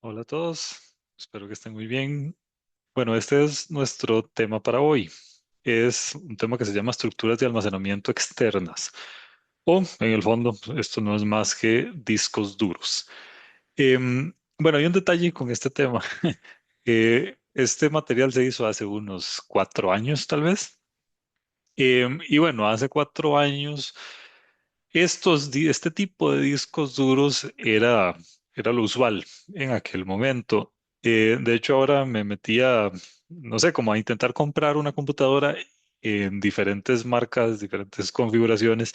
Hola a todos, espero que estén muy bien. Bueno, este es nuestro tema para hoy. Es un tema que se llama estructuras de almacenamiento externas. O, en el fondo, esto no es más que discos duros. Bueno, hay un detalle con este tema. Este material se hizo hace unos 4 años, tal vez. Y bueno, hace 4 años. Este tipo de discos duros era lo usual en aquel momento. De hecho, ahora me metía, no sé, como a intentar comprar una computadora en diferentes marcas, diferentes configuraciones,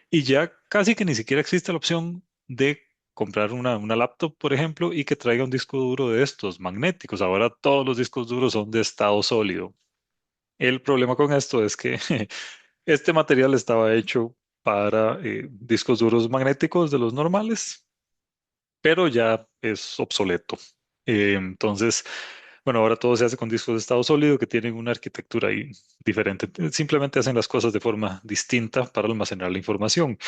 y ya casi que ni siquiera existe la opción de comprar una laptop, por ejemplo, y que traiga un disco duro de estos magnéticos. Ahora todos los discos duros son de estado sólido. El problema con esto es que este material estaba hecho para discos duros magnéticos de los normales, pero ya es obsoleto. Entonces, bueno, ahora todo se hace con discos de estado sólido que tienen una arquitectura ahí diferente. Simplemente hacen las cosas de forma distinta para almacenar la información.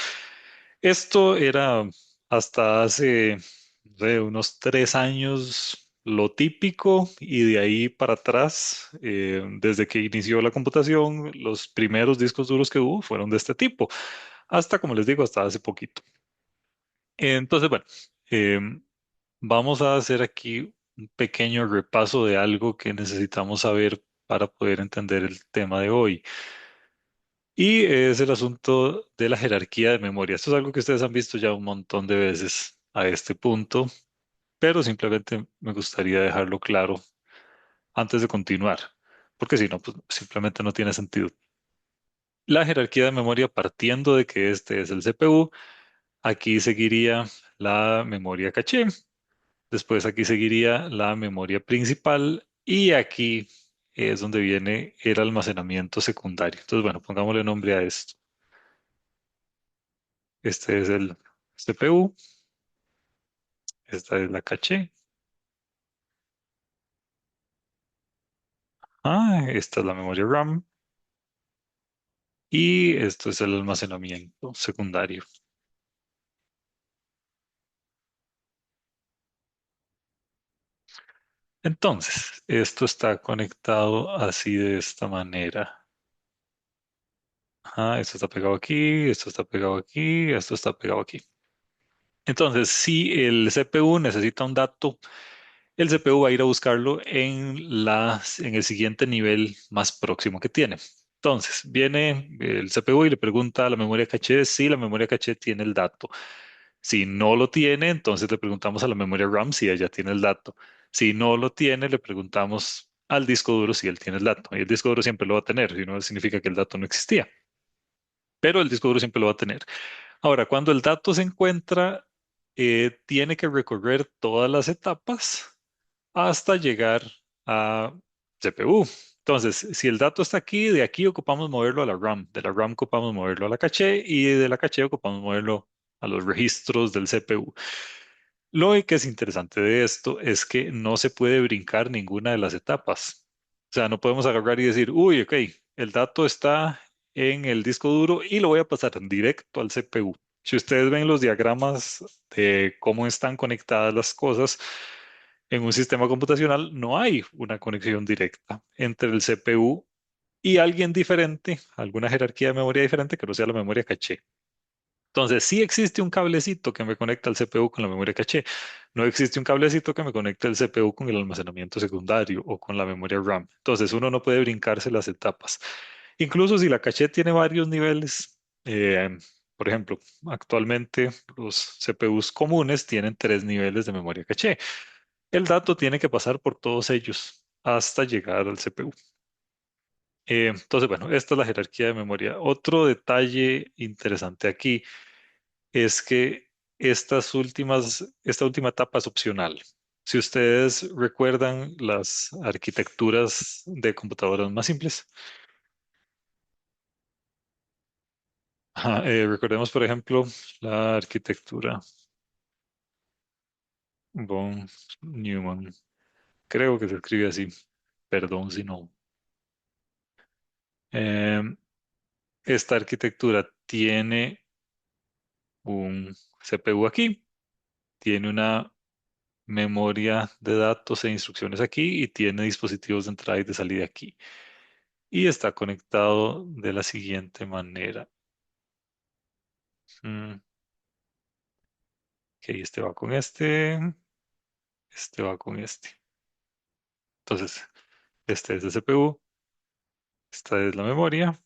Esto era hasta hace, no sé, unos 3 años lo típico y de ahí para atrás, desde que inició la computación, los primeros discos duros que hubo fueron de este tipo, hasta, como les digo, hasta hace poquito. Entonces, bueno, vamos a hacer aquí un pequeño repaso de algo que necesitamos saber para poder entender el tema de hoy. Y es el asunto de la jerarquía de memoria. Esto es algo que ustedes han visto ya un montón de veces a este punto, pero simplemente me gustaría dejarlo claro antes de continuar, porque si no, pues simplemente no tiene sentido. La jerarquía de memoria partiendo de que este es el CPU, aquí seguiría la memoria caché, después aquí seguiría la memoria principal y aquí es donde viene el almacenamiento secundario. Entonces, bueno, pongámosle nombre a esto. Este es el CPU. Esta es la caché. Esta es la memoria RAM. Y esto es el almacenamiento secundario. Entonces, esto está conectado así de esta manera. Esto está pegado aquí, esto está pegado aquí, esto está pegado aquí. Entonces, si el CPU necesita un dato, el CPU va a ir a buscarlo en el siguiente nivel más próximo que tiene. Entonces, viene el CPU y le pregunta a la memoria caché si la memoria caché tiene el dato. Si no lo tiene, entonces le preguntamos a la memoria RAM si ella tiene el dato. Si no lo tiene, le preguntamos al disco duro si él tiene el dato. Y el disco duro siempre lo va a tener, si no significa que el dato no existía, pero el disco duro siempre lo va a tener. Ahora, cuando el dato se encuentra, tiene que recorrer todas las etapas hasta llegar a CPU. Entonces, si el dato está aquí, de aquí ocupamos moverlo a la RAM, de la RAM ocupamos moverlo a la caché y de la caché ocupamos moverlo a los registros del CPU. Lo que es interesante de esto es que no se puede brincar ninguna de las etapas. O sea, no podemos agarrar y decir, uy, ok, el dato está en el disco duro y lo voy a pasar directo al CPU. Si ustedes ven los diagramas de cómo están conectadas las cosas en un sistema computacional, no hay una conexión directa entre el CPU y alguien diferente, alguna jerarquía de memoria diferente que no sea la memoria caché. Entonces, sí existe un cablecito que me conecta al CPU con la memoria caché. No existe un cablecito que me conecte el CPU con el almacenamiento secundario o con la memoria RAM. Entonces, uno no puede brincarse las etapas. Incluso si la caché tiene varios niveles, por ejemplo, actualmente los CPUs comunes tienen 3 niveles de memoria caché. El dato tiene que pasar por todos ellos hasta llegar al CPU. Entonces, bueno, esta es la jerarquía de memoria. Otro detalle interesante aquí es que esta última etapa es opcional. Si ustedes recuerdan las arquitecturas de computadoras más simples, recordemos, por ejemplo, la arquitectura von Neumann. Creo que se escribe así. Perdón si no. Em, esta arquitectura tiene un CPU aquí, tiene una memoria de datos e instrucciones aquí y tiene dispositivos de entrada y de salida aquí. Y está conectado de la siguiente manera. Mm, ok, este va con este. Entonces, este es el CPU, esta es la memoria,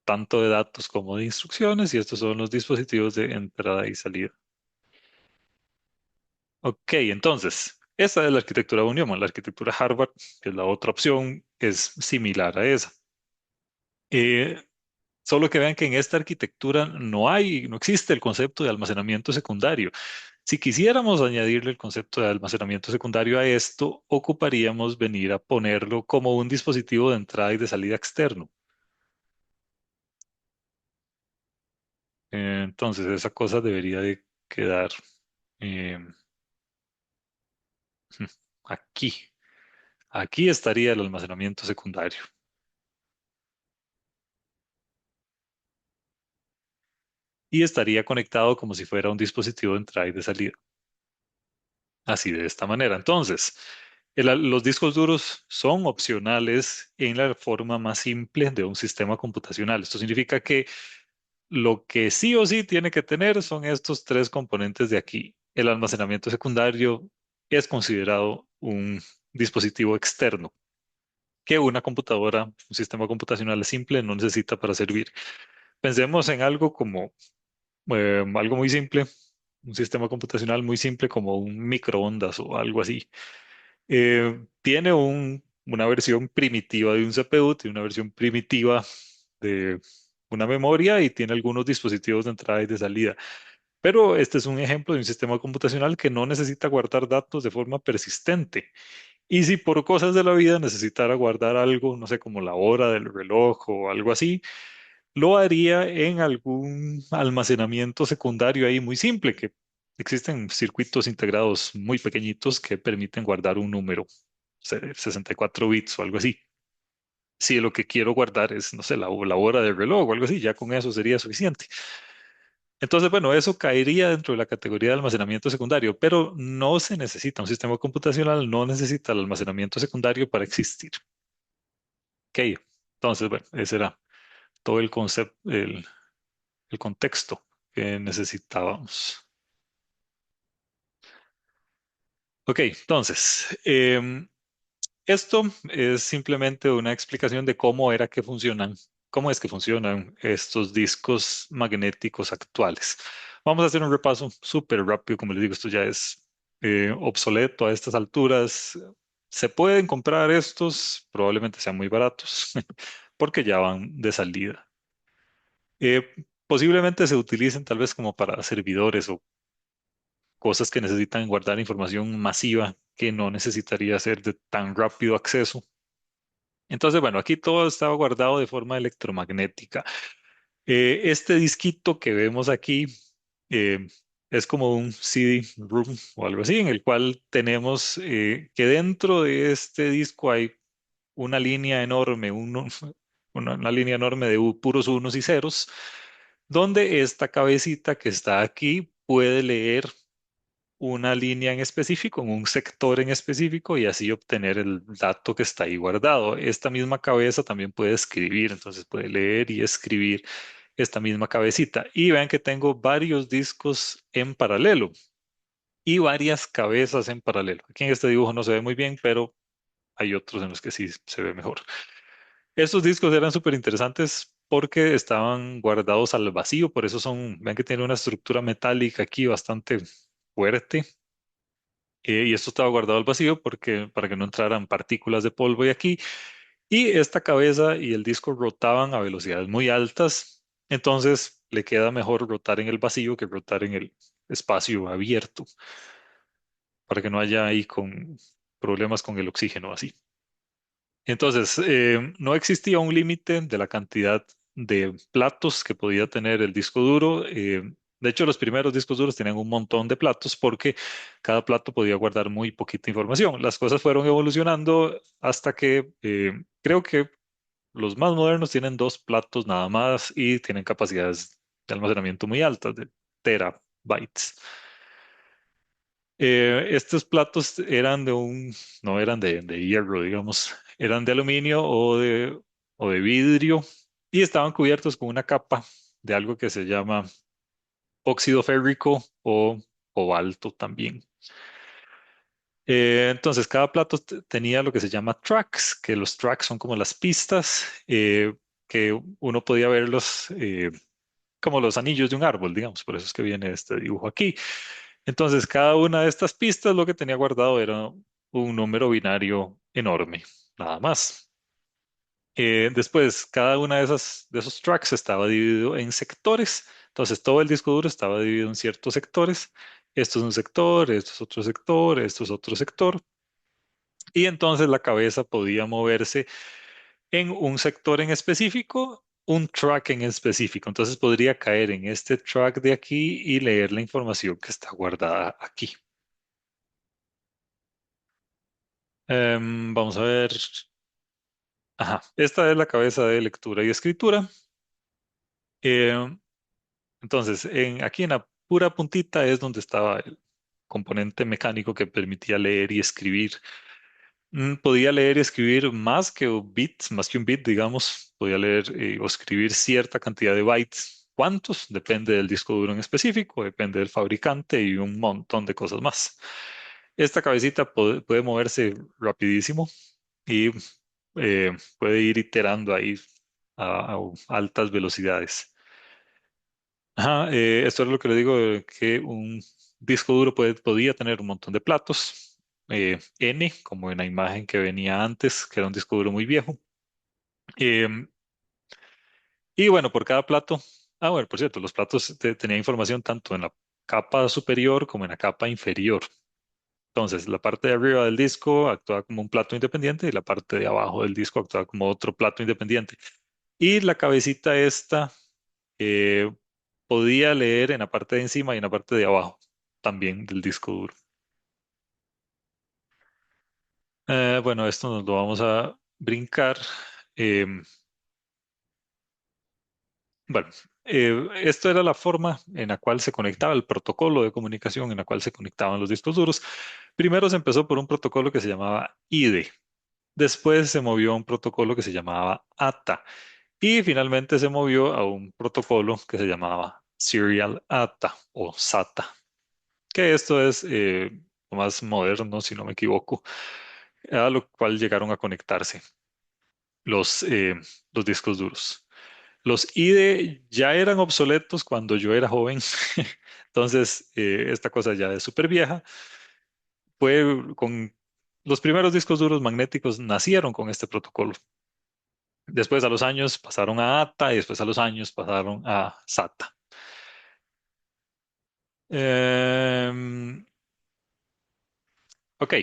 tanto de datos como de instrucciones, y estos son los dispositivos de entrada y salida. Ok, entonces, esta es la arquitectura de Unión. La arquitectura Harvard, que es la otra opción, es similar a esa. Eh, Solo que vean que en esta arquitectura no existe el concepto de almacenamiento secundario. Si quisiéramos añadirle el concepto de almacenamiento secundario a esto, ocuparíamos venir a ponerlo como un dispositivo de entrada y de salida externo. Entonces, esa cosa debería de quedar eh, aquí. Aquí estaría el almacenamiento secundario y estaría conectado como si fuera un dispositivo de entrada y de salida. Así de esta manera. Entonces, los discos duros son opcionales en la forma más simple de un sistema computacional. Esto significa que lo que sí o sí tiene que tener son estos tres componentes de aquí. El almacenamiento secundario es considerado un dispositivo externo que una computadora, un sistema computacional simple no necesita para servir. Pensemos en algo como algo muy simple, un sistema computacional muy simple como un microondas o algo así. Tiene una versión primitiva de un CPU, tiene una versión primitiva de una memoria y tiene algunos dispositivos de entrada y de salida. Pero este es un ejemplo de un sistema computacional que no necesita guardar datos de forma persistente. Y si por cosas de la vida necesitara guardar algo, no sé, como la hora del reloj o algo así, lo haría en algún almacenamiento secundario ahí muy simple, que existen circuitos integrados muy pequeñitos que permiten guardar un número, 64 bits o algo así. Si lo que quiero guardar es, no sé, la hora del reloj o algo así, ya con eso sería suficiente. Entonces, bueno, eso caería dentro de la categoría de almacenamiento secundario, pero no se necesita, un sistema computacional no necesita el almacenamiento secundario para existir. Ok, entonces, bueno, ese era todo el concepto, el contexto que necesitábamos. Ok, entonces, esto es simplemente una explicación de cómo era que funcionan, cómo es que funcionan estos discos magnéticos actuales. Vamos a hacer un repaso súper rápido, como les digo, esto ya es obsoleto a estas alturas. Se pueden comprar estos, probablemente sean muy baratos, porque ya van de salida. Posiblemente se utilicen tal vez como para servidores o cosas que necesitan guardar información masiva que no necesitaría ser de tan rápido acceso. Entonces, bueno, aquí todo estaba guardado de forma electromagnética. Este disquito que vemos aquí eh, es como un CD-ROM o algo así, en el cual tenemos que dentro de este disco hay una línea enorme, una línea enorme de puros unos y ceros, donde esta cabecita que está aquí puede leer una línea en específico, en un sector en específico y así obtener el dato que está ahí guardado. Esta misma cabeza también puede escribir, entonces puede leer y escribir esta misma cabecita. Y vean que tengo varios discos en paralelo y varias cabezas en paralelo. Aquí en este dibujo no se ve muy bien, pero hay otros en los que sí se ve mejor. Estos discos eran súper interesantes porque estaban guardados al vacío, por eso vean que tiene una estructura metálica aquí bastante fuerte. Y esto estaba guardado al vacío porque, para que no entraran partículas de polvo y aquí. Y esta cabeza y el disco rotaban a velocidades muy altas, entonces le queda mejor rotar en el vacío que rotar en el espacio abierto, para que no haya ahí con problemas con el oxígeno así. Entonces, no existía un límite de la cantidad de platos que podía tener el disco duro. De hecho, los primeros discos duros tenían un montón de platos porque cada plato podía guardar muy poquita información. Las cosas fueron evolucionando hasta que creo que los más modernos tienen dos platos nada más y tienen capacidades de almacenamiento muy altas, de terabytes. Estos platos eran no eran de hierro, digamos, eran de aluminio o de vidrio y estaban cubiertos con una capa de algo que se llama óxido férrico o cobalto también. Entonces, cada plato tenía lo que se llama tracks, que los tracks son como las pistas que uno podía verlos como los anillos de un árbol, digamos, por eso es que viene este dibujo aquí. Entonces, cada una de estas pistas lo que tenía guardado era un número binario enorme, nada más. Después, cada una de esos tracks estaba dividido en sectores. Entonces, todo el disco duro estaba dividido en ciertos sectores. Esto es un sector, esto es otro sector, esto es otro sector. Y entonces la cabeza podía moverse en un sector en específico, un track en específico. Entonces podría caer en este track de aquí y leer la información que está guardada aquí. Vamos a ver. Ajá, esta es la cabeza de lectura y escritura. Em, entonces, aquí en la pura puntita es donde estaba el componente mecánico que permitía leer y escribir. Podía leer y escribir más que un bit, digamos. Podía leer o escribir cierta cantidad de bytes. ¿Cuántos? Depende del disco duro en específico, depende del fabricante y un montón de cosas más. Esta cabecita puede moverse rapidísimo y puede ir iterando ahí a altas velocidades. Ajá, esto es lo que le digo, que un disco duro podía tener un montón de platos, N, como en la imagen que venía antes, que era un disco duro muy viejo. Em, y bueno, por cada plato, bueno, por cierto, los platos tenían información tanto en la capa superior como en la capa inferior. Entonces, la parte de arriba del disco actuaba como un plato independiente y la parte de abajo del disco actuaba como otro plato independiente. Y la cabecita esta eh, podía leer en la parte de encima y en la parte de abajo también del disco duro. Bueno, esto nos lo vamos a brincar. Em, bueno, esto era la forma en la cual se conectaba el protocolo de comunicación en la cual se conectaban los discos duros. Primero se empezó por un protocolo que se llamaba IDE. Después se movió a un protocolo que se llamaba ATA. Y finalmente se movió a un protocolo que se llamaba Serial ATA o SATA, que esto es lo más moderno, si no me equivoco, a lo cual llegaron a conectarse los, eh, los discos duros. Los IDE ya eran obsoletos cuando yo era joven, entonces esta cosa ya es súper vieja. Fue con los primeros discos duros magnéticos nacieron con este protocolo. Después a los años pasaron a ATA y después a los años pasaron a SATA. Em, ok,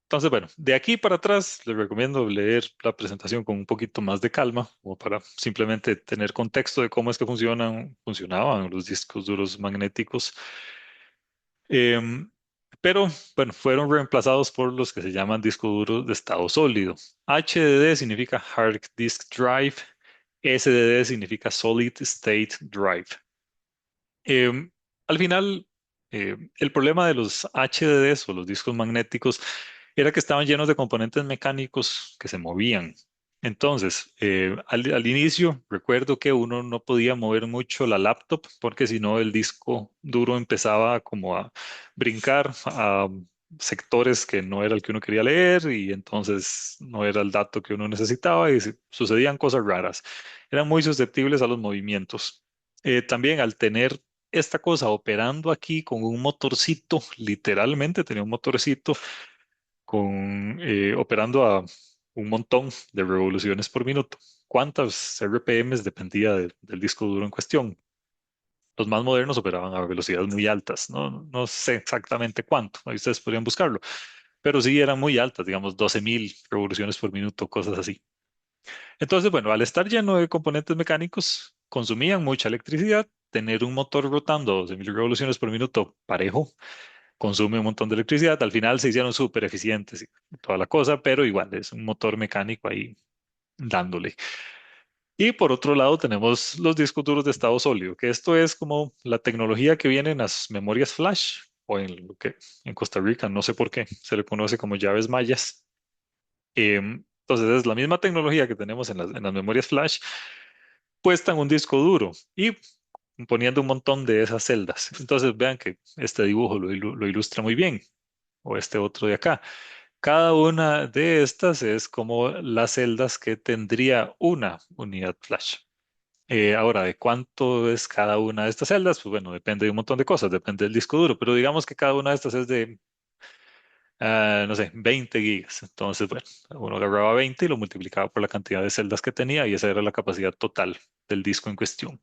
entonces bueno, de aquí para atrás les recomiendo leer la presentación con un poquito más de calma, como para simplemente tener contexto de cómo es que funcionaban los discos duros magnéticos. Em, pero bueno, fueron reemplazados por los que se llaman discos duros de estado sólido. HDD significa Hard Disk Drive, SDD significa Solid State Drive. Em, Al final, el problema de los HDDs o los discos magnéticos era que estaban llenos de componentes mecánicos que se movían. Entonces, al inicio, recuerdo que uno no podía mover mucho la laptop porque si no el disco duro empezaba como a brincar a sectores que no era el que uno quería leer y entonces no era el dato que uno necesitaba y sucedían cosas raras. Eran muy susceptibles a los movimientos. También al tener esta cosa operando aquí con un motorcito, literalmente tenía un motorcito operando a un montón de revoluciones por minuto. ¿Cuántas RPMs dependía del disco duro en cuestión? Los más modernos operaban a velocidades muy altas, no sé exactamente cuánto, ahí ustedes podrían buscarlo, pero sí eran muy altas, digamos 12.000 revoluciones por minuto, cosas así. Entonces, bueno, al estar lleno de componentes mecánicos, consumían mucha electricidad. Tener un motor rotando a 12.000 revoluciones por minuto parejo consume un montón de electricidad. Al final se hicieron súper eficientes y toda la cosa, pero igual es un motor mecánico ahí dándole. Y por otro lado tenemos los discos duros de estado sólido, que esto es como la tecnología que viene en las memorias flash. o en lo que en Costa Rica, no sé por qué, se le conoce como llaves mayas. Entonces es la misma tecnología que tenemos en las memorias flash, puesta en un disco duro y poniendo un montón de esas celdas. Entonces vean que este dibujo lo ilustra muy bien, o este otro de acá. Cada una de estas es como las celdas que tendría una unidad flash. Ahora, ¿de cuánto es cada una de estas celdas? Pues bueno, depende de un montón de cosas, depende del disco duro, pero digamos que cada una de estas es de, no sé, 20 gigas. Entonces, bueno, uno agarraba 20 y lo multiplicaba por la cantidad de celdas que tenía y esa era la capacidad total del disco en cuestión.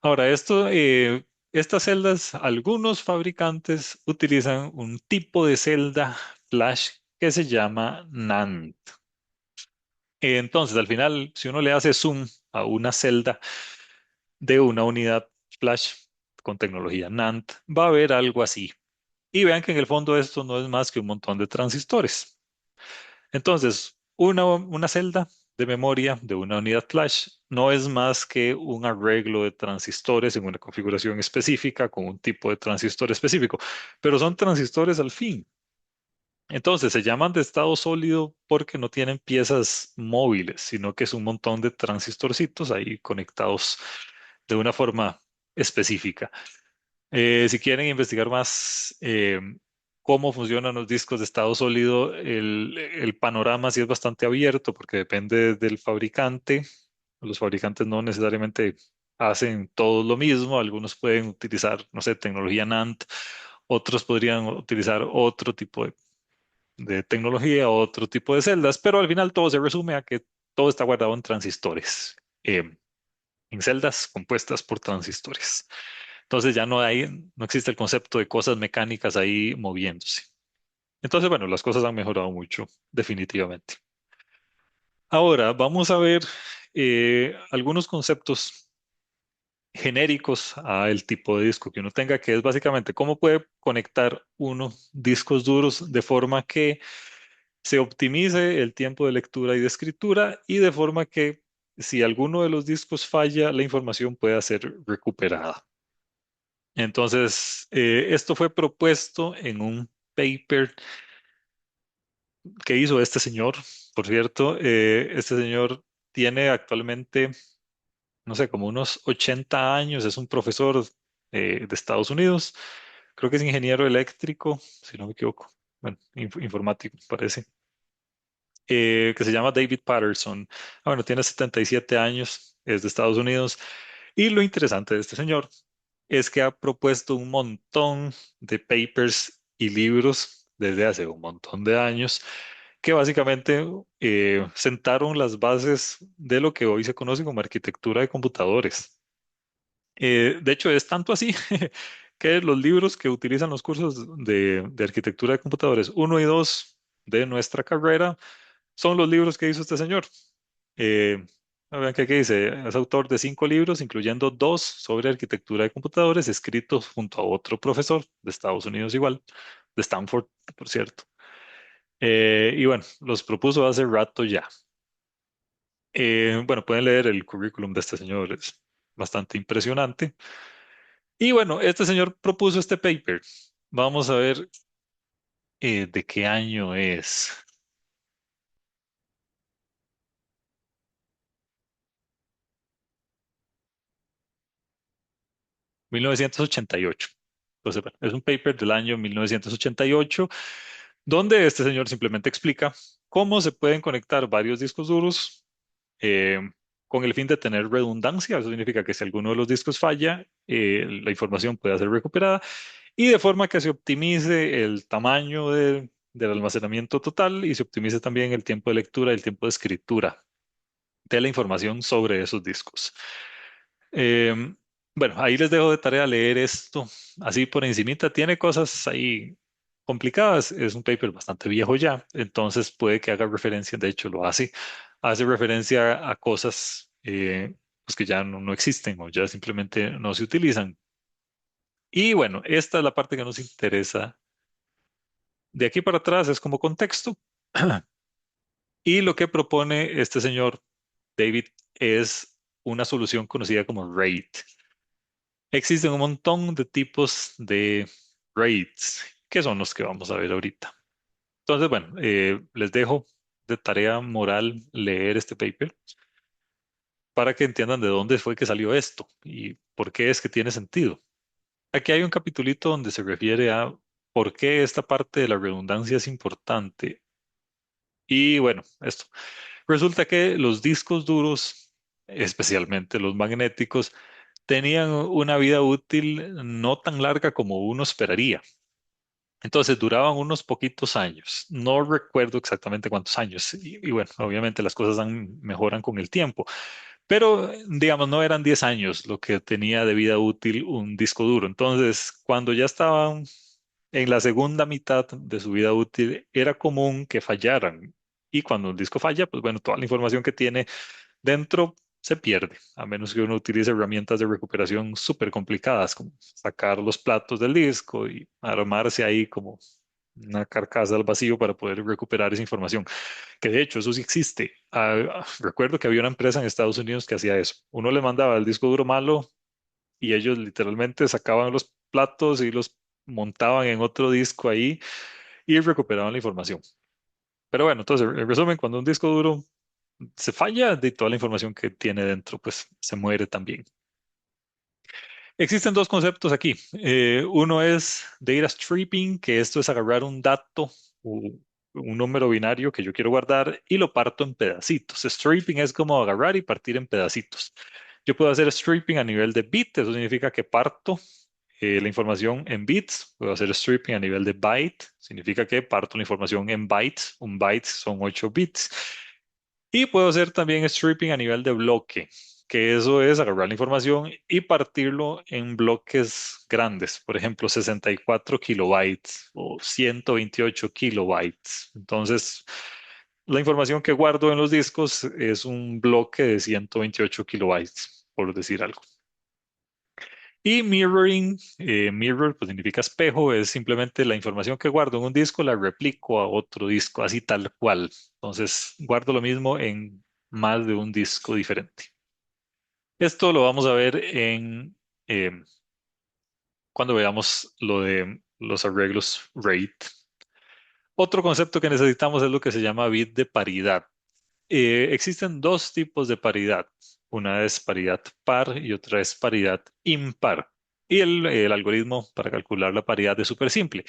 Ahora, estas celdas, algunos fabricantes utilizan un tipo de celda flash que se llama NAND. Entonces, al final, si uno le hace zoom a una celda de una unidad flash con tecnología NAND, va a ver algo así. Y vean que en el fondo esto no es más que un montón de transistores. Entonces, una celda de memoria de una unidad flash no es más que un arreglo de transistores en una configuración específica con un tipo de transistor específico, pero son transistores al fin. Entonces, se llaman de estado sólido porque no tienen piezas móviles, sino que es un montón de transistorcitos ahí conectados de una forma específica. Si quieren investigar más cómo funcionan los discos de estado sólido, el panorama sí es bastante abierto porque depende del fabricante. Los fabricantes no necesariamente hacen todo lo mismo. Algunos pueden utilizar, no sé, tecnología NAND, otros podrían utilizar otro tipo de tecnología, otro tipo de celdas, pero al final todo se resume a que todo está guardado en transistores, en celdas compuestas por transistores. Entonces ya no existe el concepto de cosas mecánicas ahí moviéndose. Entonces, bueno, las cosas han mejorado mucho, definitivamente. Ahora vamos a ver algunos conceptos genéricos al tipo de disco que uno tenga, que es básicamente cómo puede conectar uno discos duros de forma que se optimice el tiempo de lectura y de escritura y de forma que si alguno de los discos falla, la información pueda ser recuperada. Entonces, esto fue propuesto en un paper que hizo este señor. Por cierto, este señor tiene actualmente, no sé, como unos 80 años, es un profesor de Estados Unidos, creo que es ingeniero eléctrico, si no me equivoco, bueno, informático, parece, que se llama David Patterson. Bueno, tiene 77 años, es de Estados Unidos. Y lo interesante de este señor es que ha propuesto un montón de papers y libros desde hace un montón de años que básicamente sentaron las bases de lo que hoy se conoce como arquitectura de computadores. De hecho, es tanto así que los libros que utilizan los cursos de arquitectura de computadores uno y 2 de nuestra carrera son los libros que hizo este señor. Eh, Vean que aquí dice, es autor de 5 libros, incluyendo 2 sobre arquitectura de computadores, escritos junto a otro profesor de Estados Unidos igual, de Stanford, por cierto. Y bueno, los propuso hace rato ya. Bueno, pueden leer el currículum de este señor, es bastante impresionante. Y bueno, este señor propuso este paper. Vamos a ver de qué año es. 1988. Entonces, bueno, es un paper del año 1988 donde este señor simplemente explica cómo se pueden conectar varios discos duros eh, con el fin de tener redundancia. Eso significa que si alguno de los discos falla, la información puede ser recuperada y de forma que se optimice el tamaño del almacenamiento total y se optimice también el tiempo de lectura y el tiempo de escritura de la información sobre esos discos. Em, bueno, ahí les dejo de tarea leer esto así por encimita. Tiene cosas ahí complicadas. Es un paper bastante viejo ya, entonces puede que haga referencia, de hecho lo hace referencia a cosas pues que ya no existen o ya simplemente no se utilizan. Y bueno, esta es la parte que nos interesa. De aquí para atrás es como contexto. Y lo que propone este señor David es una solución conocida como RAID. Existen un montón de tipos de RAIDs, que son los que vamos a ver ahorita. Entonces, bueno, les dejo de tarea moral leer este paper para que entiendan de dónde fue que salió esto y por qué es que tiene sentido. Aquí hay un capitulito donde se refiere a por qué esta parte de la redundancia es importante. Y bueno, esto. Resulta que los discos duros, especialmente los magnéticos, tenían una vida útil no tan larga como uno esperaría. Entonces duraban unos poquitos años. No recuerdo exactamente cuántos años. Y bueno, obviamente las cosas mejoran con el tiempo. Pero, digamos, no eran 10 años lo que tenía de vida útil un disco duro. Entonces, cuando ya estaban en la segunda mitad de su vida útil, era común que fallaran. Y cuando un disco falla, pues bueno, toda la información que tiene dentro se pierde, a menos que uno utilice herramientas de recuperación súper complicadas, como sacar los platos del disco y armarse ahí como una carcasa al vacío para poder recuperar esa información. Que de hecho, eso sí existe. Recuerdo que había una empresa en Estados Unidos que hacía eso. Uno le mandaba el disco duro malo y ellos literalmente sacaban los platos y los montaban en otro disco ahí y recuperaban la información. Pero bueno, entonces, en resumen, cuando un disco duro se falla, de toda la información que tiene dentro, pues se muere también. Existen dos conceptos aquí. Uno es data stripping, que esto es agarrar un dato o un número binario que yo quiero guardar y lo parto en pedacitos. Stripping es como agarrar y partir en pedacitos. Yo puedo hacer stripping a nivel de bit, eso significa que parto la información en bits. Puedo hacer stripping a nivel de byte, significa que parto la información en bytes. Un byte son 8 bits. Y puedo hacer también stripping a nivel de bloque, que eso es agarrar la información y partirlo en bloques grandes, por ejemplo, 64 kilobytes o 128 kilobytes. Entonces, la información que guardo en los discos es un bloque de 128 kilobytes, por decir algo. Y mirroring, mirror pues significa espejo, es simplemente la información que guardo en un disco, la replico a otro disco, así tal cual. Entonces, guardo lo mismo en más de un disco diferente. Esto lo vamos a ver en eh, cuando veamos lo de los arreglos RAID. Otro concepto que necesitamos es lo que se llama bit de paridad. Existen dos tipos de paridad. Una es paridad par y otra es paridad impar. Y el algoritmo para calcular la paridad es súper simple.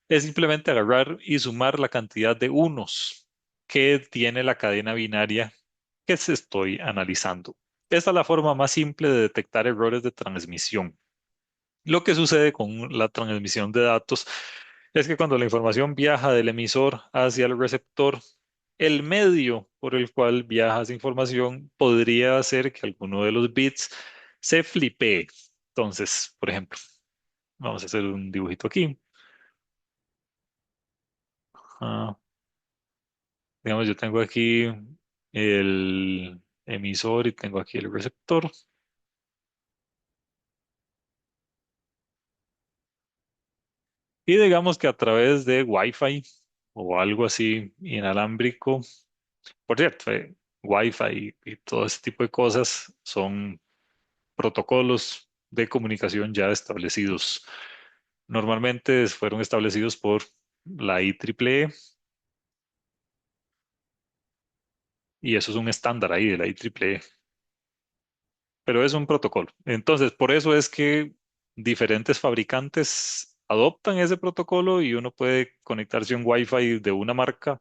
Es simplemente agarrar y sumar la cantidad de unos que tiene la cadena binaria que se estoy analizando. Esta es la forma más simple de detectar errores de transmisión. Lo que sucede con la transmisión de datos es que cuando la información viaja del emisor hacia el receptor, el medio por el cual viaja esa información podría hacer que alguno de los bits se flipee. Entonces, por ejemplo, vamos a hacer un dibujito aquí. Ah, digamos, yo tengo aquí el emisor y tengo aquí el receptor. Y digamos que a través de Wi-Fi o algo así inalámbrico, por cierto, Wi-Fi y todo ese tipo de cosas son protocolos de comunicación ya establecidos. Normalmente fueron establecidos por la IEEE y eso es un estándar ahí de la IEEE, pero es un protocolo. Entonces, por eso es que diferentes fabricantes adoptan ese protocolo y uno puede conectarse a un Wi-Fi de una marca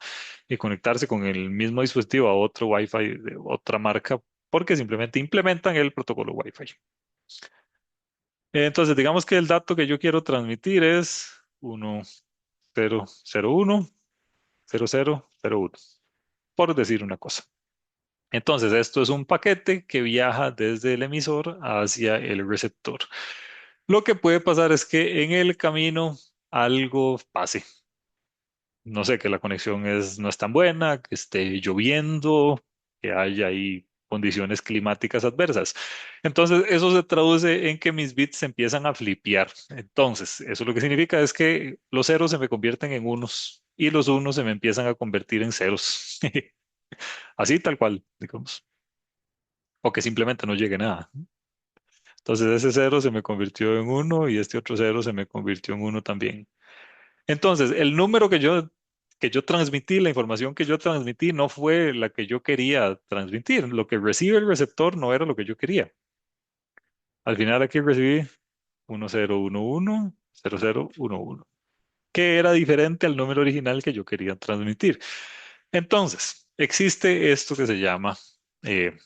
y conectarse con el mismo dispositivo a otro Wi-Fi de otra marca porque simplemente implementan el protocolo Wi-Fi. Entonces, digamos que el dato que yo quiero transmitir es 1001, 0001, por decir una cosa. Entonces, esto es un paquete que viaja desde el emisor hacia el receptor. Lo que puede pasar es que en el camino algo pase. No sé, que la conexión no es tan buena, que esté lloviendo, que haya ahí condiciones climáticas adversas. Entonces, eso se traduce en que mis bits se empiezan a flipear. Entonces, eso lo que significa es que los ceros se me convierten en unos y los unos se me empiezan a convertir en ceros. Así tal cual, digamos. O que simplemente no llegue nada. Entonces ese cero se me convirtió en uno y este otro cero se me convirtió en uno también. Entonces, el número que yo transmití, la información que yo transmití no fue la que yo quería transmitir. Lo que recibe el receptor no era lo que yo quería. Al final aquí recibí 1011 0011, que era diferente al número original que yo quería transmitir. Entonces, existe esto que se llama eh,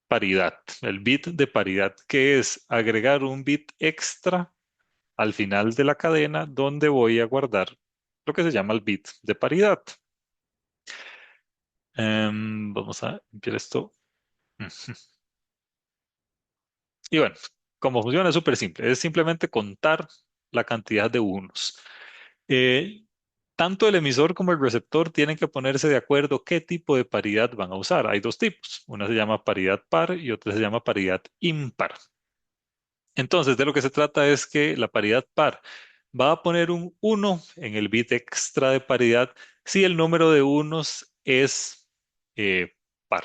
paridad, el bit de paridad, que es agregar un bit extra al final de la cadena donde voy a guardar lo que se llama el bit de paridad. Vamos a limpiar esto. Ujú. Y bueno, cómo funciona es súper simple. Es simplemente contar la cantidad de unos. Eh, Tanto el emisor como el receptor tienen que ponerse de acuerdo qué tipo de paridad van a usar. Hay dos tipos. Una se llama paridad par y otra se llama paridad impar. Entonces, de lo que se trata es que la paridad par va a poner un uno en el bit extra de paridad si el número de unos es par.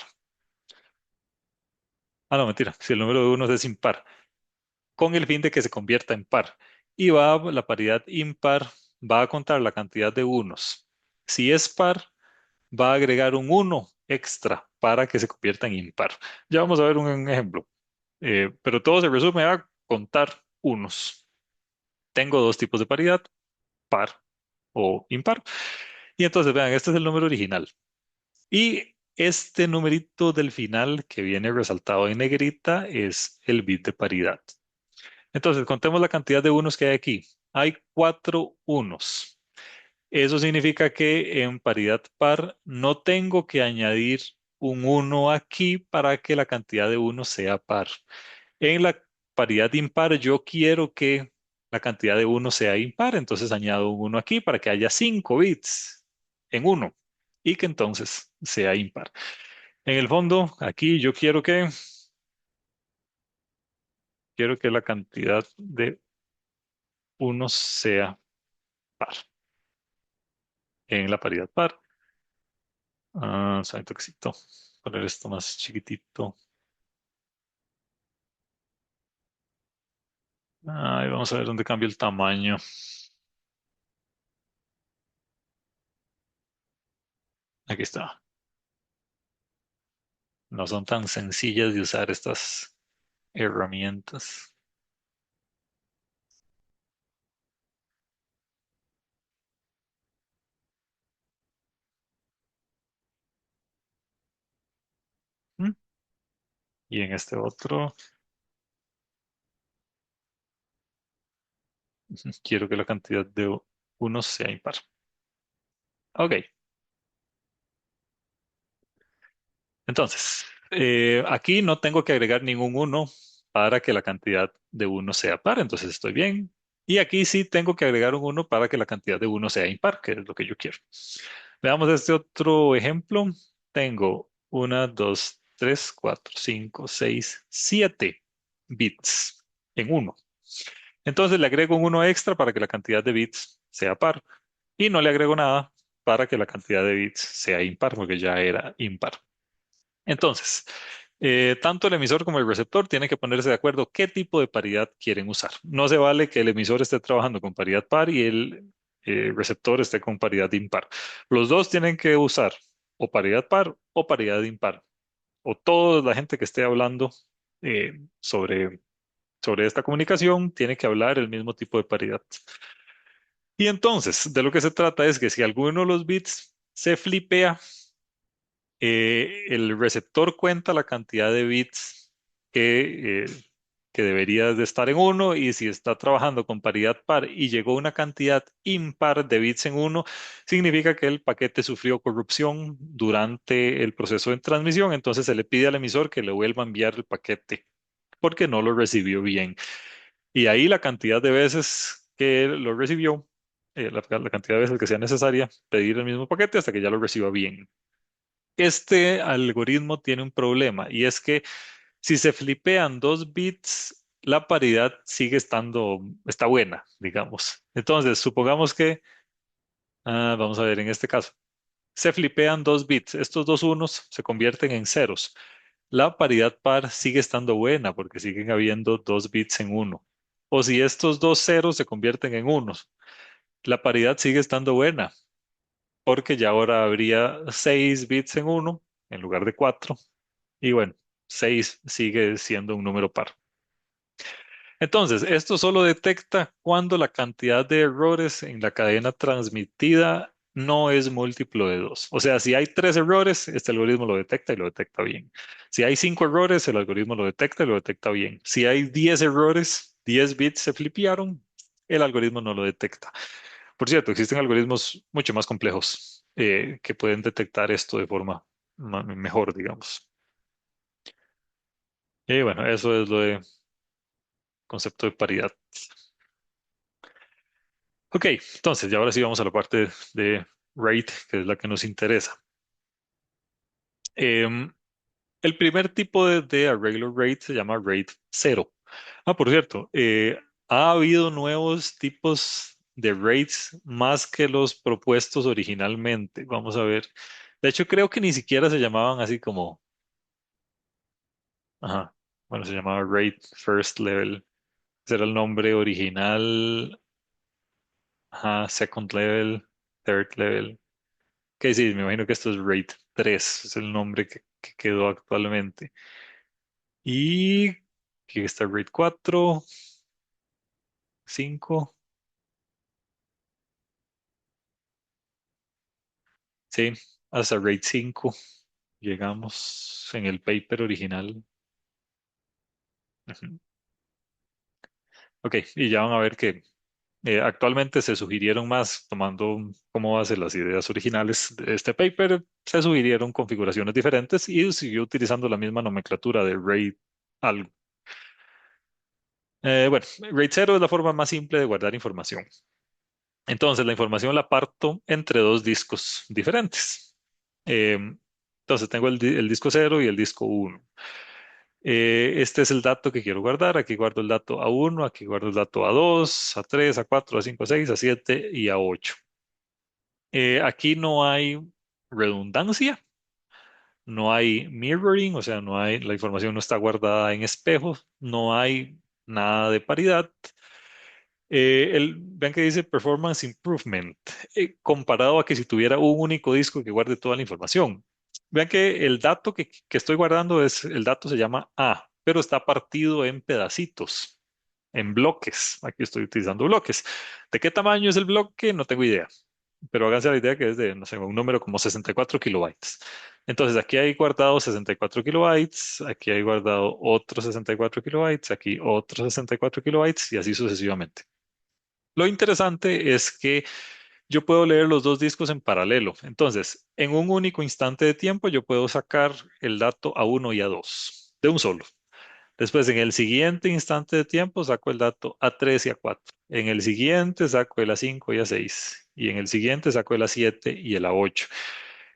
Ah, no, mentira. Si el número de unos es impar, con el fin de que se convierta en par. Y la paridad impar va a contar la cantidad de unos. Si es par, va a agregar un uno extra para que se convierta en impar. Ya vamos a ver un ejemplo. Pero todo se resume a contar unos. Tengo dos tipos de paridad, par o impar. Y entonces, vean, este es el número original. Y este numerito del final que viene resaltado en negrita es el bit de paridad. Entonces, contemos la cantidad de unos que hay aquí. Hay cuatro unos. Eso significa que en paridad par no tengo que añadir un uno aquí para que la cantidad de unos sea par. En la paridad impar yo quiero que la cantidad de unos sea impar, entonces añado un uno aquí para que haya 5 bits en uno y que entonces sea impar. En el fondo, aquí yo quiero que la cantidad de unos sea par en la paridad par. Sabe toquecito. Poner esto más chiquitito. Ay, vamos a ver dónde cambia el tamaño. Aquí está. No son tan sencillas de usar estas herramientas. ¿Mm? Y en este otro, quiero que la cantidad de unos sea impar. Ok, entonces, aquí no tengo que agregar ningún uno para que la cantidad de uno sea par, entonces estoy bien. Y aquí sí tengo que agregar un uno para que la cantidad de uno sea impar, que es lo que yo quiero. Veamos este otro ejemplo. Tengo una, dos, tres, cuatro, cinco, seis, siete bits en uno. Entonces le agrego un uno extra para que la cantidad de bits sea par. Y no le agrego nada para que la cantidad de bits sea impar, porque ya era impar. Entonces, tanto el emisor como el receptor tienen que ponerse de acuerdo qué tipo de paridad quieren usar. No se vale que el emisor esté trabajando con paridad par y el receptor esté con paridad impar. Los dos tienen que usar o paridad par o paridad impar. O toda la gente que esté hablando sobre esta comunicación tiene que hablar el mismo tipo de paridad. Y entonces, de lo que se trata es que si alguno de los bits se flipea, el receptor cuenta la cantidad de bits que debería de estar en uno y si está trabajando con paridad par y llegó una cantidad impar de bits en uno, significa que el paquete sufrió corrupción durante el proceso de transmisión, entonces se le pide al emisor que le vuelva a enviar el paquete porque no lo recibió bien. Y ahí la cantidad de veces que lo recibió, la cantidad de veces que sea necesaria, pedir el mismo paquete hasta que ya lo reciba bien. Este algoritmo tiene un problema y es que si se flipean dos bits, la paridad sigue está buena, digamos. Entonces, supongamos que, vamos a ver, en este caso, se flipean dos bits, estos dos unos se convierten en ceros. la paridad par sigue estando buena porque siguen habiendo dos bits en uno. O si estos dos ceros se convierten en unos, la paridad sigue estando buena porque ya ahora habría 6 bits en uno en lugar de 4. Y bueno, 6 sigue siendo un número par. Entonces, esto solo detecta cuando la cantidad de errores en la cadena transmitida no es múltiplo de 2. O sea, si hay 3 errores, este algoritmo lo detecta y lo detecta bien. Si hay 5 errores, el algoritmo lo detecta y lo detecta bien. Si hay 10 errores, 10 bits se flipearon, el algoritmo no lo detecta. Por cierto, existen algoritmos mucho más complejos que pueden detectar esto de forma mejor, digamos. Y bueno, eso es lo de concepto de paridad. Ok, entonces, ya ahora sí vamos a la parte de rate, que es la que nos interesa. Em, el primer tipo de arreglo rate se llama rate cero. Ah, por cierto, ha habido nuevos tipos de rates más que los propuestos originalmente. Vamos a ver. De hecho, creo que ni siquiera se llamaban así como, ajá, bueno, se llamaba rate first level. Ese era el nombre original. Ajá, second level, third level. Ok, sí, me imagino que esto es RAID 3, es el nombre que quedó actualmente. Y aquí está RAID 4, 5, sí, hasta RAID 5 llegamos en el paper original. Ujú. Ok, y ya van a ver que actualmente se sugirieron más, tomando como base las ideas originales de este paper, se sugirieron configuraciones diferentes y siguió utilizando la misma nomenclatura de RAID algo. Bueno, RAID 0 es la forma más simple de guardar información. Entonces, la información la parto entre dos discos diferentes. Eh, entonces, tengo el disco cero y el disco uno. Este es el dato que quiero guardar. Aquí guardo el dato A1, aquí guardo el dato A2, A3, A4, A5, A6, A7 y A8. Aquí no hay redundancia, no hay mirroring, o sea, la información no está guardada en espejos, no hay nada de paridad. Vean que dice Performance Improvement, comparado a que si tuviera un único disco que guarde toda la información. Vean que el dato que estoy guardando el dato se llama A, pero está partido en pedacitos, en bloques. Aquí estoy utilizando bloques. ¿De qué tamaño es el bloque? No tengo idea, pero háganse la idea que es de, no sé, un número como 64 kilobytes. Entonces, aquí hay guardado 64 kilobytes, aquí hay guardado otros 64 kilobytes, aquí otros 64 kilobytes y así sucesivamente. Lo interesante es que yo puedo leer los dos discos en paralelo. Entonces, en un único instante de tiempo, yo puedo sacar el dato A1 y A2 de un solo. Después, en el siguiente instante de tiempo, saco el dato A3 y A4. En el siguiente, saco el A5 y A6. Y en el siguiente, saco el A7 y el A8.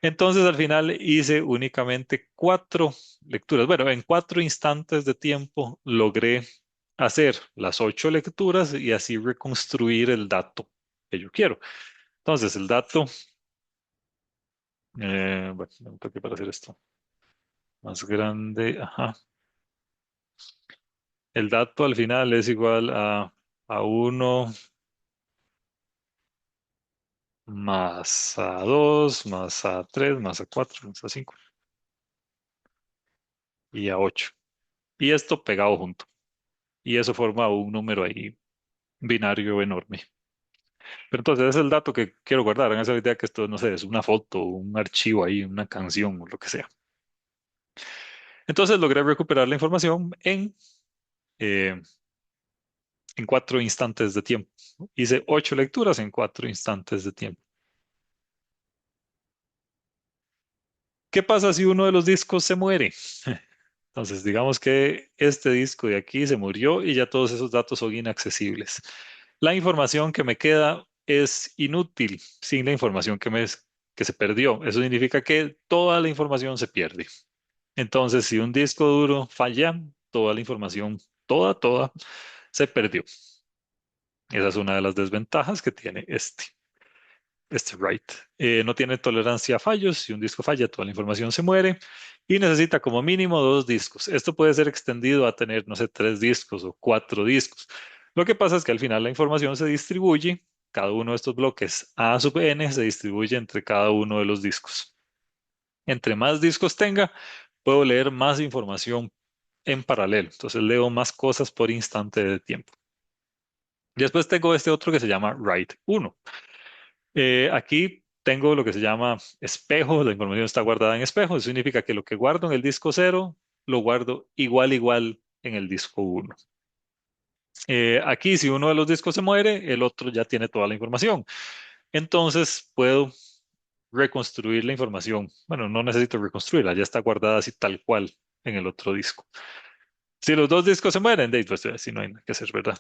Entonces, al final hice únicamente 4 lecturas. Bueno, en 4 instantes de tiempo logré hacer las 8 lecturas y así reconstruir el dato que yo quiero. Entonces, el dato, bueno, tengo que para hacer esto más grande, ajá. El dato al final es igual a 1 más A2 más A3 más A4 más A5 y A8. Y esto pegado junto. Y eso forma un número ahí binario enorme. Pero entonces ese es el dato que quiero guardar. En esa idea que esto, no sé, es una foto, un archivo ahí, una canción o lo que sea. Entonces logré recuperar la información eh, en 4 instantes de tiempo. Hice 8 lecturas en 4 instantes de tiempo. ¿Qué pasa si uno de los discos se muere? Entonces, digamos que este disco de aquí se murió y ya todos esos datos son inaccesibles. La información que me queda es inútil sin la información que se perdió. Eso significa que toda la información se pierde. Entonces, si un disco duro falla, toda la información, toda, se perdió. Esa es una de las desventajas que tiene este. este write. No tiene tolerancia a fallos. Si un disco falla, toda la información se muere y necesita como mínimo dos discos. Esto puede ser extendido a tener, no sé, tres discos o cuatro discos. Lo que pasa es que al final la información se distribuye, cada uno de estos bloques A sub n se distribuye entre cada uno de los discos. Entre más discos tenga, puedo leer más información en paralelo. Entonces leo más cosas por instante de tiempo. Después tengo este otro que se llama write uno. Aquí tengo lo que se llama espejo, la información está guardada en espejo, eso significa que lo que guardo en el disco cero, lo guardo igual en el disco uno. Aquí, si uno de los discos se muere, el otro ya tiene toda la información. Entonces puedo reconstruir la información. Bueno, no necesito reconstruirla, ya está guardada así tal cual en el otro disco. Si los dos discos se mueren, pues si no hay nada que hacer, ¿verdad?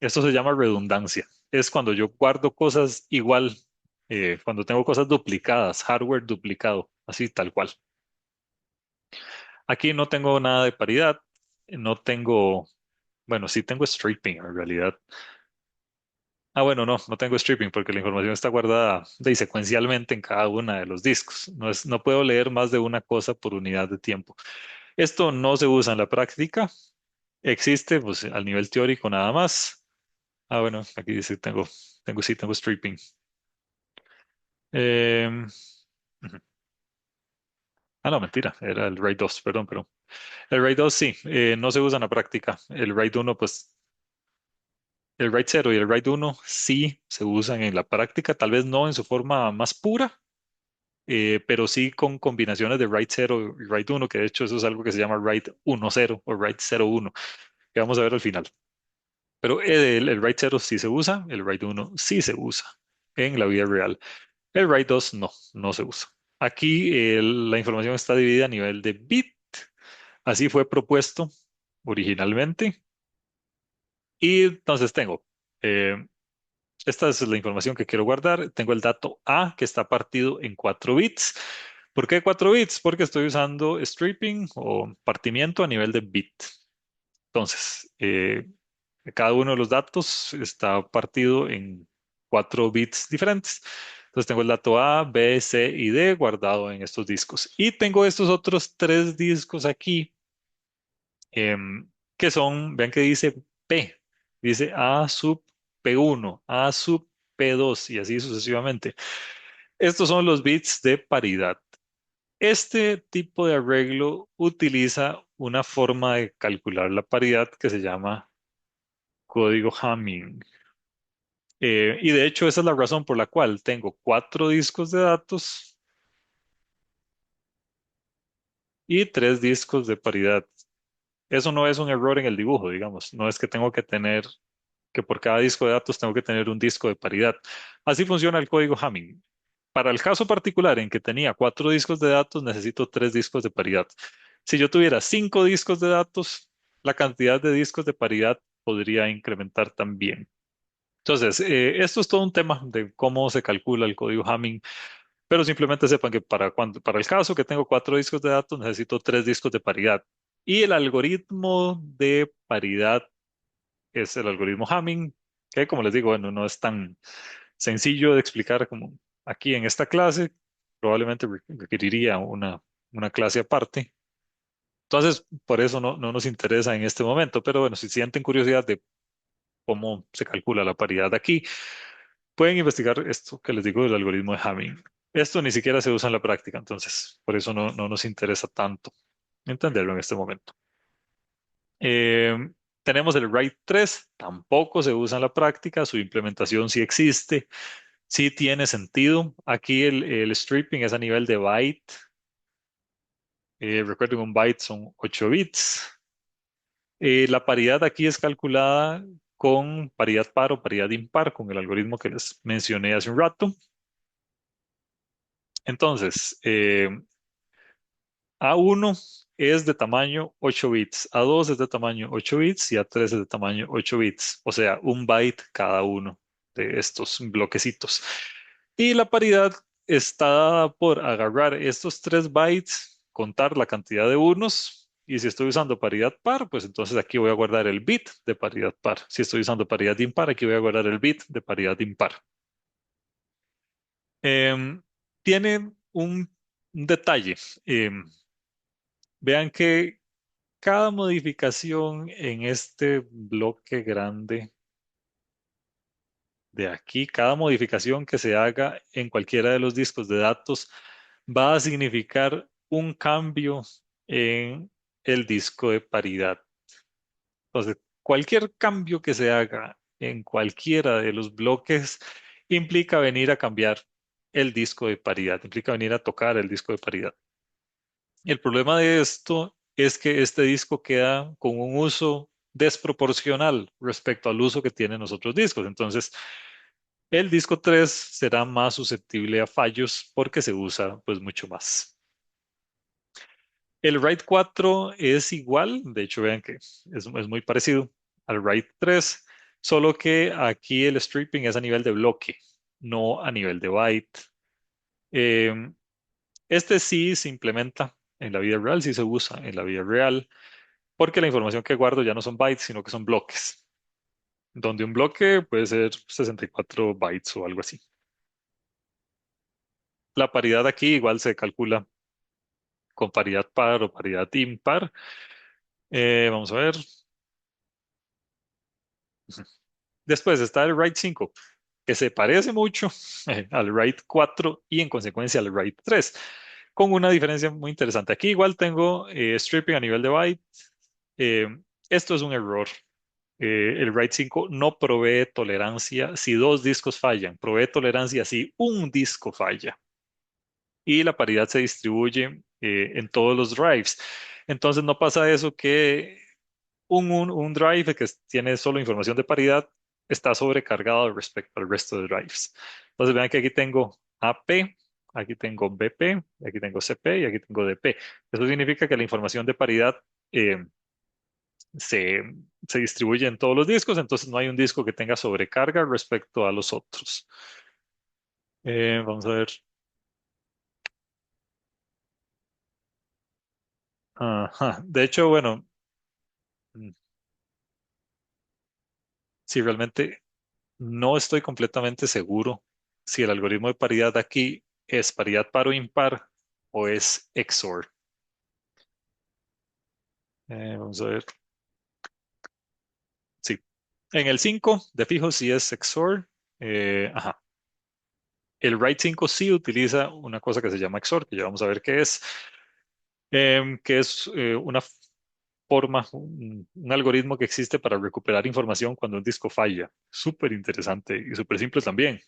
Esto se llama redundancia. Es cuando yo guardo cosas igual, cuando tengo cosas duplicadas, hardware duplicado, así tal cual. Aquí no tengo nada de paridad, no tengo, bueno, sí tengo stripping en realidad. Bueno, no tengo stripping porque la información está guardada secuencialmente en cada uno de los discos. No puedo leer más de una cosa por unidad de tiempo. Esto no se usa en la práctica, existe pues al nivel teórico nada más. Bueno, aquí dice tengo stripping. Em, ujú. No, mentira, era el RAID 2, perdón. El RAID 2 sí, no se usa en la práctica. El RAID 1, pues, el RAID 0 y el RAID 1 sí se usan en la práctica, tal vez no en su forma más pura, pero sí con combinaciones de RAID 0 y RAID 1, que de hecho eso es algo que se llama RAID 1.0 o RAID 0.1, que vamos a ver al final. Pero el RAID 0 sí se usa, el RAID 1 sí se usa en la vida real. El RAID 2 no se usa. Aquí la información está dividida a nivel de bit. Así fue propuesto originalmente. Y entonces tengo, eh, esta es la información que quiero guardar. Tengo el dato A que está partido en 4 bits. ¿Por qué 4 bits? Porque estoy usando stripping o partimiento a nivel de bit. Entonces, cada uno de los datos está partido en 4 bits diferentes. Entonces tengo el dato A, B, C y D guardado en estos discos. Y tengo estos otros tres discos aquí, que son, vean que dice P. Dice A sub P1, A sub P2 y así sucesivamente. Estos son los bits de paridad. Este tipo de arreglo utiliza una forma de calcular la paridad que se llama código Hamming. Y de hecho, esa es la razón por la cual tengo cuatro discos de datos y tres discos de paridad. Eso no es un error en el dibujo, digamos. No es que tengo que tener, que por cada disco de datos tengo que tener un disco de paridad. Así funciona el código Hamming. Para el caso particular en que tenía cuatro discos de datos, necesito tres discos de paridad. Si yo tuviera cinco discos de datos, la cantidad de discos de paridad podría incrementar también. Entonces, esto es todo un tema de cómo se calcula el código Hamming, pero simplemente sepan que para el caso que tengo cuatro discos de datos, necesito tres discos de paridad. Y el algoritmo de paridad es el algoritmo Hamming, que como les digo, bueno, no es tan sencillo de explicar como aquí en esta clase, probablemente requeriría una clase aparte. Entonces, por eso no nos interesa en este momento, pero bueno, si sienten curiosidad de cómo se calcula la paridad aquí, pueden investigar esto que les digo del algoritmo de Hamming. Esto ni siquiera se usa en la práctica, entonces por eso no nos interesa tanto entenderlo en este momento. Eh, Tenemos el RAID 3, tampoco se usa en la práctica, su implementación sí existe, sí tiene sentido. Aquí el stripping es a nivel de byte. Recuerden, un byte son 8 bits. La paridad aquí es calculada con paridad par o paridad impar, con el algoritmo que les mencioné hace un rato. Entonces, A1 es de tamaño 8 bits, A2 es de tamaño 8 bits y A3 es de tamaño 8 bits, o sea, un byte cada uno de estos bloquecitos. Y la paridad está dada por agarrar estos 3 bytes, contar la cantidad de unos, y si estoy usando paridad par, pues entonces aquí voy a guardar el bit de paridad par. Si estoy usando paridad impar, aquí voy a guardar el bit de paridad impar. Em, Tiene un detalle. Vean que cada modificación en este bloque grande de aquí, cada modificación que se haga en cualquiera de los discos de datos va a significar un cambio en el disco de paridad. Entonces, cualquier cambio que se haga en cualquiera de los bloques implica venir a cambiar el disco de paridad, implica venir a tocar el disco de paridad. El problema de esto es que este disco queda con un uso desproporcional respecto al uso que tienen los otros discos. Entonces, el disco 3 será más susceptible a fallos porque se usa pues mucho más. El RAID 4 es igual, de hecho vean que es muy parecido al RAID 3, solo que aquí el stripping es a nivel de bloque, no a nivel de byte. Em, este sí se implementa en la vida real, sí se usa en la vida real, porque la información que guardo ya no son bytes, sino que son bloques, donde un bloque puede ser 64 bytes o algo así. La paridad aquí igual se calcula con paridad par o paridad impar. Vamos a ver. Después está el RAID 5, que se parece mucho al RAID 4 y en consecuencia al RAID 3, con una diferencia muy interesante. Aquí igual tengo stripping a nivel de byte. Eh, Esto es un error. El RAID 5 no provee tolerancia si dos discos fallan, provee tolerancia si un disco falla. Y la paridad se distribuye en todos los drives. Entonces no pasa eso que un drive que tiene solo información de paridad está sobrecargado respecto al resto de drives. Entonces vean que aquí tengo AP, aquí tengo BP, aquí tengo CP y aquí tengo DP. Eso significa que la información de paridad eh, se, se distribuye en todos los discos, entonces no hay un disco que tenga sobrecarga respecto a los otros. Vamos a ver. Ajá. De hecho, bueno, mm, si realmente no estoy completamente seguro si el algoritmo de paridad aquí es paridad par o impar o es XOR. Vamos a ver. Sí. En el 5 de fijo, sí es XOR. Ajá. El RAID 5 sí utiliza una cosa que se llama XOR, que ya vamos a ver qué es, que es una forma, un algoritmo que existe para recuperar información cuando un disco falla. Súper interesante y súper simple también.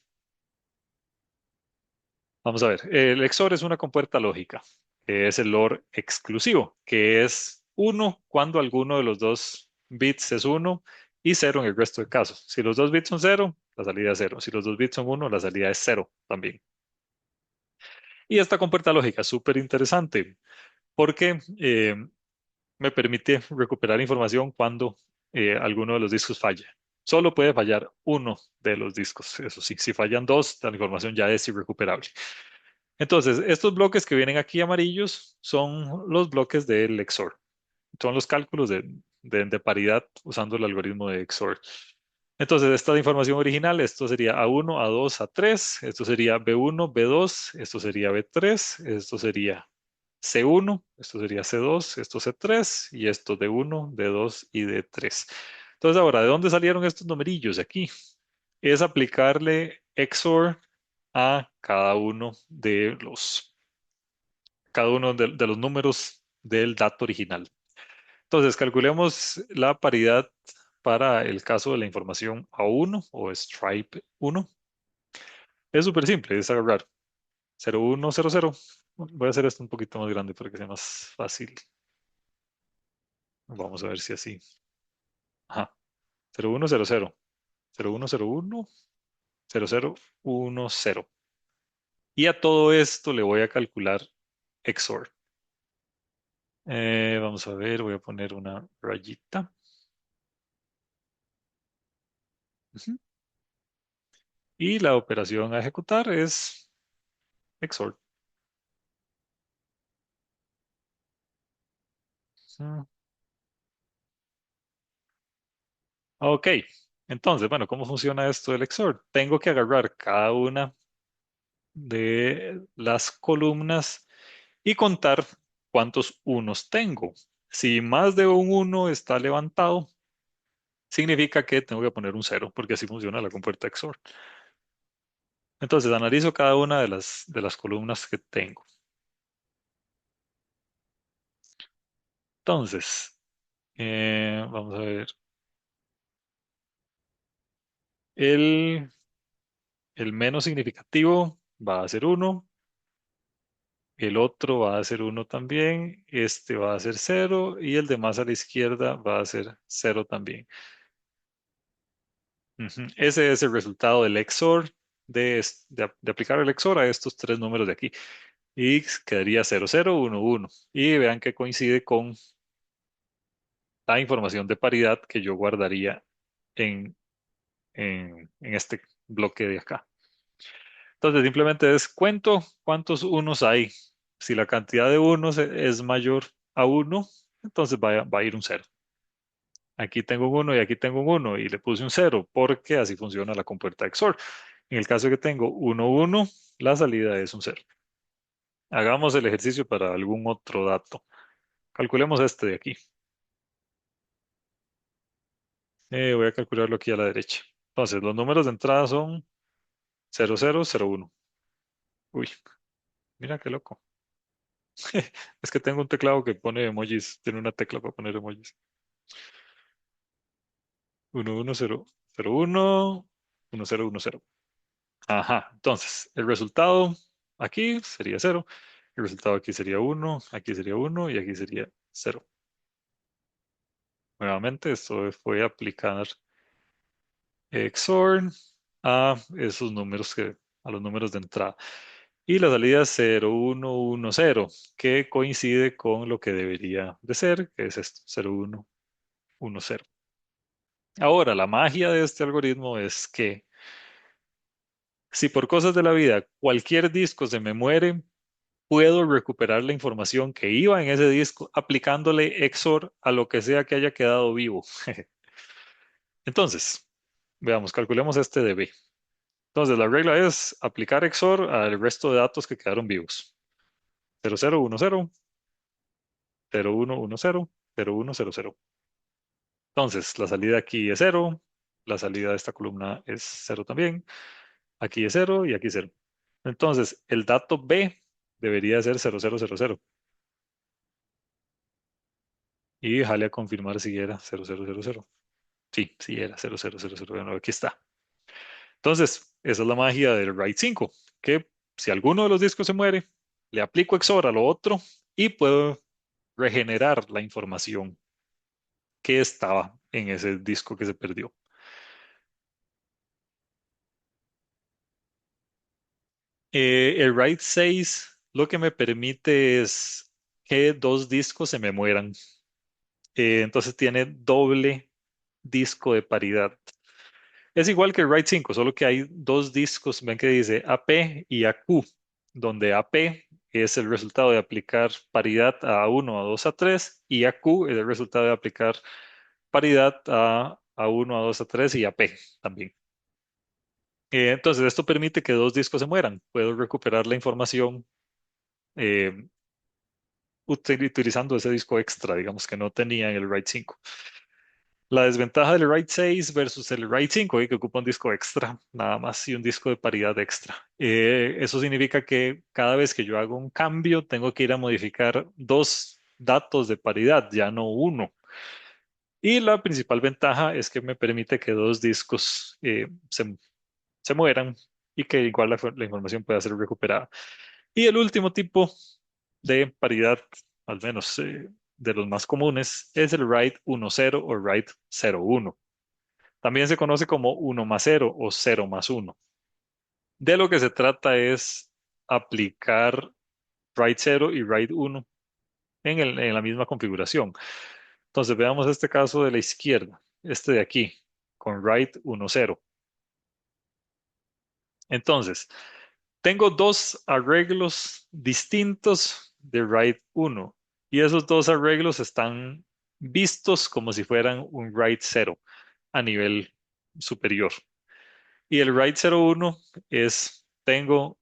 Vamos a ver, el XOR es una compuerta lógica, que es el OR exclusivo, que es uno cuando alguno de los dos bits es uno y cero en el resto de casos. Si los dos bits son cero, la salida es cero. Si los dos bits son uno, la salida es cero también. Y esta compuerta lógica es súper interesante porque me permite recuperar información cuando alguno de los discos falla. Solo puede fallar uno de los discos, eso sí. Si fallan dos, la información ya es irrecuperable. Entonces, estos bloques que vienen aquí amarillos son los bloques del XOR. Son los cálculos de paridad usando el algoritmo de XOR. Entonces, esta es información original, esto sería A1, A2, A3, esto sería B1, B2, esto sería B3, esto sería C1, esto sería C2, esto C3 y esto D1, D2 y D3. Entonces, ahora, ¿de dónde salieron estos numerillos? De aquí. Es aplicarle XOR a cada uno de los números del dato original. Entonces, calculemos la paridad para el caso de la información A1 o stripe 1. Es súper simple, es agarrar 0100. Voy a hacer esto un poquito más grande para que sea más fácil. Vamos a ver si así. Ajá. 0100, 0101, 0010. Y a todo esto le voy a calcular XOR. Vamos a ver, voy a poner una rayita. Ujú. Y la operación a ejecutar es XOR. Ujú. Ok, entonces, bueno, ¿cómo funciona esto del XOR? Tengo que agarrar cada una. de las columnas y contar cuántos unos tengo. Si más de un uno está levantado, significa que tengo que poner un cero, porque así funciona la compuerta XOR. Entonces, analizo cada una de las columnas que tengo. Entonces, vamos a ver. El, el menos significativo va a ser uno. El otro va a ser uno también. Este va a ser cero. Y el de más a la izquierda va a ser cero también. Ujú. Ese es el resultado del XOR, de aplicar el XOR a estos tres números de aquí. Y quedaría 0011. Y vean que coincide con la información de paridad que yo guardaría en, en este bloque de acá. Entonces, simplemente es cuento cuántos unos hay. Si la cantidad de unos es mayor a uno, entonces va a ir un cero. Aquí tengo un 1 y aquí tengo un uno y le puse un cero porque así funciona la compuerta XOR. En el caso que tengo uno uno, la salida es un cero. Hagamos el ejercicio para algún otro dato. Calculemos este de aquí. Voy a calcularlo aquí a la derecha. Entonces, los números de entrada son 0001. Uy, mira qué loco. Es que tengo un teclado que pone emojis, tiene una tecla para poner emojis. 11001, 1010. Ajá, entonces el resultado aquí sería cero, el resultado aquí sería uno, aquí sería uno y aquí sería cero. Nuevamente, esto fue aplicar XOR a esos números a los números de entrada. Y la salida es 0110, que coincide con lo que debería de ser, que es esto, 0110. Ahora, la magia de este algoritmo es que si por cosas de la vida cualquier disco se me muere, puedo recuperar la información que iba en ese disco aplicándole XOR a lo que sea que haya quedado vivo. Entonces, veamos, calculemos este de B. Entonces, la regla es aplicar XOR al resto de datos que quedaron vivos. 0010, 0110, 0100. Entonces, la salida aquí es cero, la salida de esta columna es cero también, aquí es cero y aquí cero. Entonces, el dato B debería ser 0000. Y déjale a confirmar si era 0000. Sí, sí era 0000. Bueno, aquí está. Entonces, esa es la magia del RAID 5, que si alguno de los discos se muere, le aplico XOR a lo otro y puedo regenerar la información que estaba en ese disco que se perdió. El RAID 6 lo que me permite es que dos discos se me mueran. Entonces tiene doble disco de paridad. Es igual que el RAID 5, solo que hay dos discos, ven que dice AP y AQ, donde AP es el resultado de aplicar paridad a A1, A2, A3 y AQ es el resultado de aplicar paridad a A1, A2, A3 y AP también. Entonces, esto permite que dos discos se mueran. Puedo recuperar la información eh, utilizando ese disco extra, digamos, que no tenía en el RAID 5. La desventaja del RAID 6 versus el RAID 5, que ocupa un disco extra, nada más, y un disco de paridad extra. Eso significa que cada vez que yo hago un cambio, tengo que ir a modificar dos datos de paridad, ya no uno. Y la principal ventaja es que me permite que dos discos se mueran y que igual la información pueda ser recuperada. Y el último tipo de paridad, al menos de los más comunes, es el RAID 1.0 o RAID 0.1. También se conoce como uno más cero o cero más uno. De lo que se trata es aplicar RAID 0 y RAID 1 en la misma configuración. Entonces veamos este caso de la izquierda, este de aquí, con RAID 1.0. Entonces, tengo dos arreglos distintos de RAID 1 y esos dos arreglos están vistos como si fueran un RAID 0 a nivel superior. Y el RAID 01 es, tengo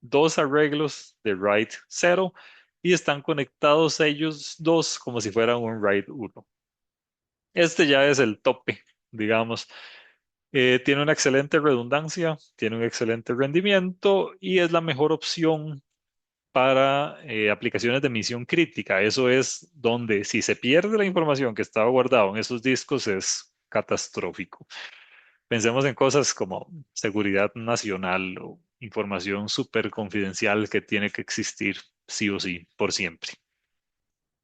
dos arreglos de RAID 0 y están conectados ellos dos como si fueran un RAID 1. Este ya es el tope, digamos. Tiene una excelente redundancia, tiene un excelente rendimiento y es la mejor opción para aplicaciones de misión crítica. Eso es donde si se pierde la información que estaba guardada en esos discos es catastrófico. Pensemos en cosas como seguridad nacional o información súper confidencial que tiene que existir sí o sí por siempre.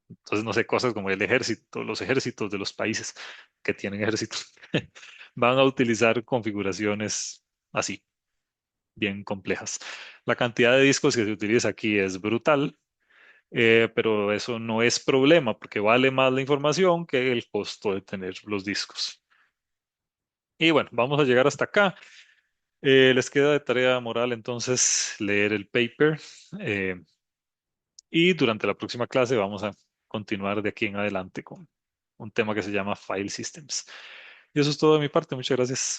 Entonces, no sé, cosas como el ejército, los ejércitos de los países que tienen ejércitos van a utilizar configuraciones así, bien complejas. La cantidad de discos que se utiliza aquí es brutal, pero eso no es problema porque vale más la información que el costo de tener los discos. Y bueno, vamos a llegar hasta acá. Les queda de tarea moral entonces leer el paper eh, y durante la próxima clase vamos a continuar de aquí en adelante con un tema que se llama File Systems. Y eso es todo de mi parte. Muchas gracias.